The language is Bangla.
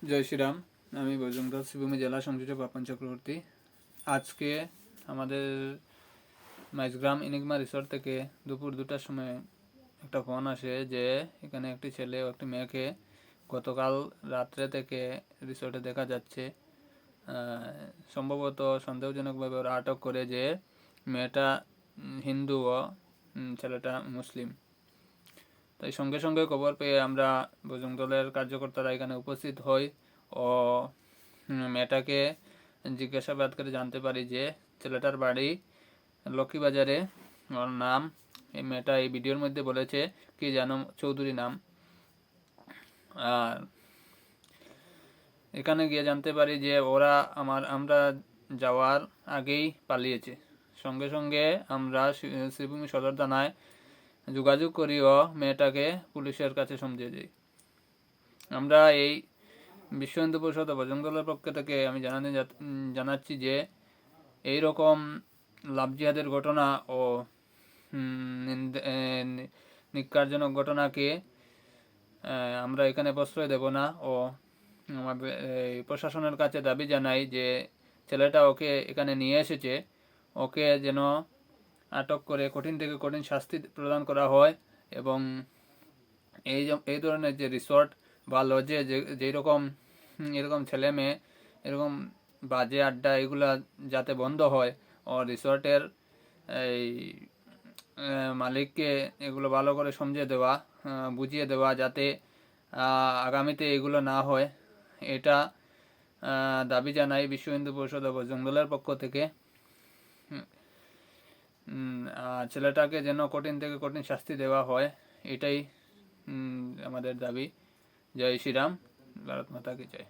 জয় শ্রীরাম। আমি বৈজঙ্গল শ্রীভূমি জেলা সংযোজক পাপন চক্রবর্তী। আজকে আমাদের মাইজগ্রাম ইনিগমা রিসোর্ট থেকে দুপুর 2টার সময় একটা ফোন আসে যে এখানে একটি ছেলে ও একটি মেয়েকে গতকাল রাত্রে থেকে রিসোর্টে দেখা যাচ্ছে। সম্ভবত সন্দেহজনকভাবে ওরা আটক করে যে মেয়েটা হিন্দু ও ছেলেটা মুসলিম। তাই সঙ্গে সঙ্গে খবর পেয়ে আমরা বজরং দলের কার্যকর্তারা এখানে উপস্থিত হই ও মেয়েটাকে জিজ্ঞাসাবাদ করে জানতে পারি যে ছেলেটার বাড়ি লক্ষ্মীবাজারে। ওর নাম, এই মেয়েটা এই ভিডিওর মধ্যে বলেছে কি জানো, চৌধুরী নাম। আর এখানে গিয়ে জানতে পারি যে ওরা আমরা যাওয়ার আগেই পালিয়েছে। সঙ্গে সঙ্গে আমরা শ্রীভূমি সদর থানায় যোগাযোগ করি ও মেয়েটাকে পুলিশের কাছে সমঝে দিই। আমরা এই বিশ্ব হিন্দু পরিষদ ও বজরং দলের পক্ষ থেকে আমি জানাচ্ছি যে এই রকম লাভ জিহাদের ঘটনা ও নিকারজনক ঘটনাকে আমরা এখানে প্রশ্রয় দেব না ও আমাদের প্রশাসনের কাছে দাবি জানাই যে ছেলেটা ওকে এখানে নিয়ে এসেছে, ওকে যেন আটক করে কঠিন থেকে কঠিন শাস্তি প্রদান করা হয় এবং এই ধরনের যে রিসর্ট বা লজে যেই রকম এরকম ছেলে মেয়ে এরকম বাজে আড্ডা এগুলা যাতে বন্ধ হয় ও রিসর্টের এই মালিককে এগুলো ভালো করে সমঝে দেওয়া, বুঝিয়ে দেওয়া যাতে আগামীতে এগুলো না হয়, এটা দাবি জানাই বিশ্ব হিন্দু পরিষদ ও বজরং দলের পক্ষ থেকে। ছেলেটাকে যেন কঠিন থেকে কঠিন শাস্তি দেওয়া হয়, এটাই আমাদের দাবি। জয় শ্রীরাম, ভারত মাতা কি জয়।